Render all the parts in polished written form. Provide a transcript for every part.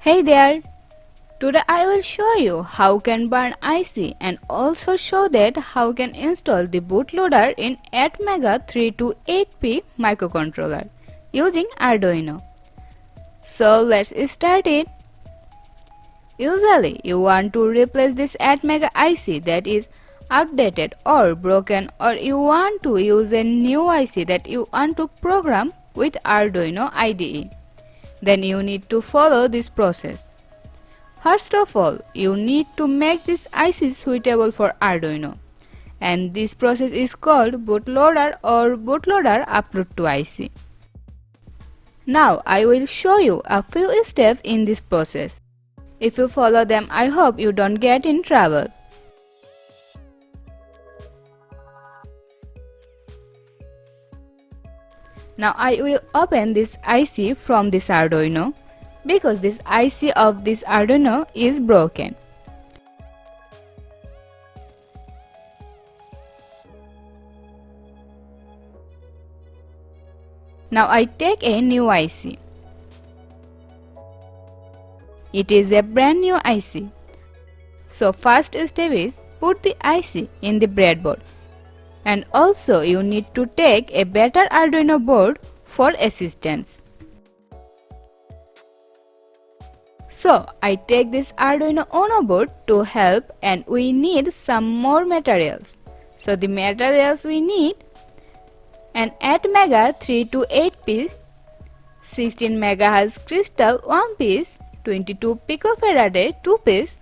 Hey there! Today I will show you how can burn IC and also show that how can install the bootloader in Atmega328p microcontroller using Arduino. So let's start it. Usually you want to replace this Atmega IC that is outdated or broken, or you want to use a new IC that you want to program with Arduino IDE. Then you need to follow this process. First of all, you need to make this IC suitable for Arduino, and this process is called bootloader or bootloader upload to IC. Now I will show you a few steps in this process. If you follow them, I hope you don't get in trouble. Now I will open this IC from this Arduino because this IC of this Arduino is broken. Now I take a new IC. It is a brand new IC. So first step is put the IC in the breadboard. And also you need to take a better Arduino board for assistance. So I take this Arduino Uno board to help, and we need some more materials. So the materials we need: an Atmega328p 16 MHz crystal 1 piece, 22 picofarad 2 piece,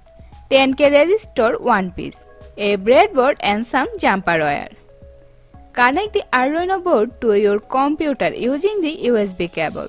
10K resistor 1 piece, a breadboard and some jumper wire. Connect the Arduino board to your computer using the USB cable.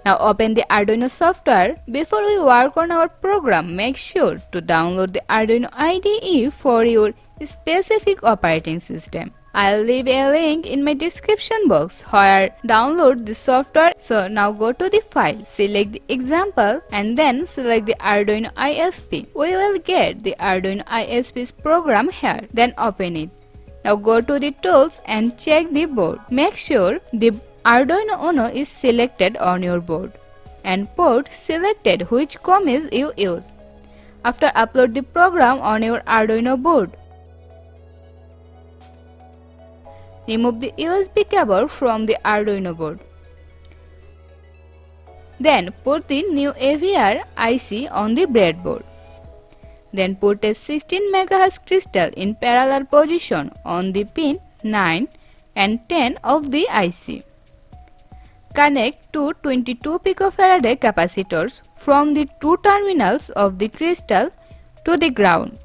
Now open the Arduino software. Before we work on our program, make sure to download the Arduino IDE for your specific operating system. I'll leave a link in my description box where download the software. So now go to the file, select the example and then select the Arduino ISP. We will get the Arduino ISP's program here, then open it. Now go to the tools and check the board. Make sure the Arduino Uno is selected on your board and port selected which COM is you use. After upload the program on your Arduino board. Remove the USB cable from the Arduino board. Then put the new AVR IC on the breadboard. Then put a 16 MHz crystal in parallel position on the pin 9 and 10 of the IC. Connect two 22 picofarad capacitors from the two terminals of the crystal to the ground.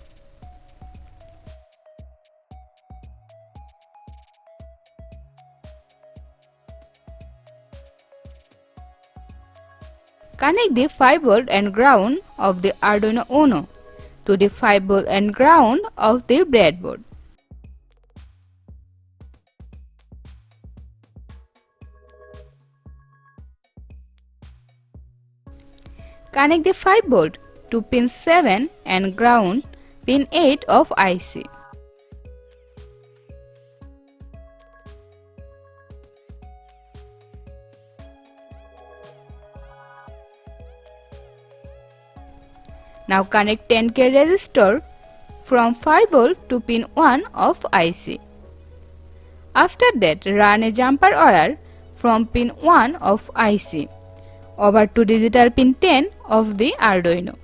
Connect the 5V and ground of the Arduino Uno to the 5V and ground of the breadboard. Connect the 5V to pin 7 and ground pin 8 of IC. Now connect 10K resistor from 5V to pin 1 of IC. After that, run a jumper wire from pin 1 of IC over to digital pin 10 of the Arduino.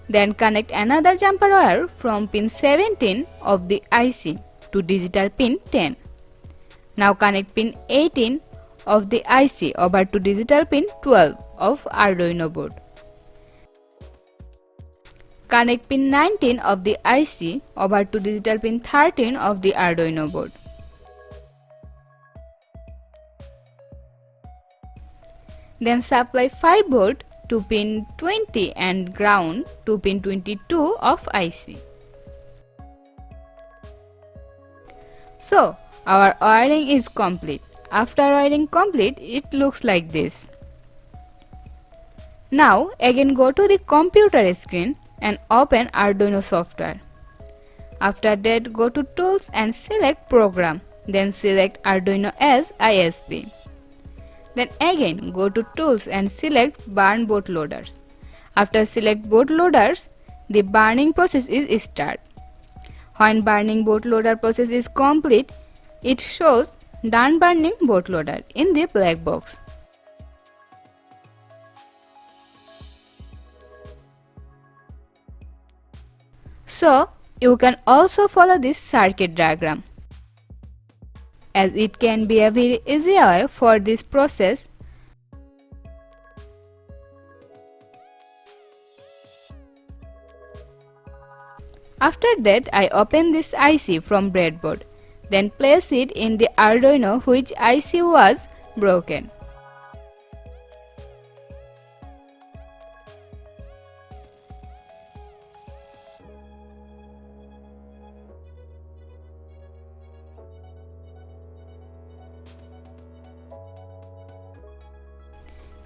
Then connect another jumper wire from pin 17 of the IC to digital pin 10. Now connect pin 18 of the IC over to digital pin 12 of Arduino board. Connect pin 19 of the IC over to digital pin 13 of the Arduino board. Then supply 5V to pin 20 and ground to pin 22 of IC. So our wiring is complete. After wiring complete, it looks like this. Now again go to the computer screen and open Arduino software. After that, go to tools and select program, then select Arduino as ISP. Then again go to Tools and select Burn Bootloaders. After select bootloaders, the burning process is start. When burning bootloader process is complete, it shows Done burning bootloader in the black box. So, you can also follow this circuit diagram, as it can be a very easy way for this process. After that, I open this IC from breadboard, then place it in the Arduino which IC was broken.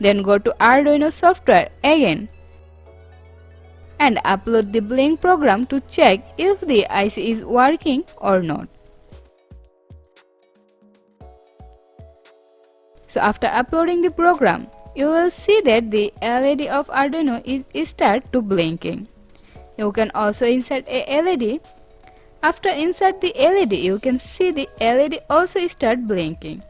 Then go to Arduino software again and upload the Blink program to check if the IC is working or not. So after uploading the program, you will see that the LED of Arduino is start to blinking. You can also insert a LED. After insert the LED, you can see the LED also start blinking.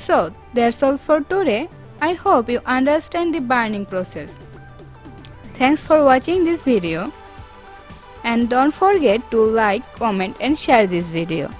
So that's all for today. I hope you understand the burning process. Thanks for watching this video, and don't forget to like, comment and share this video.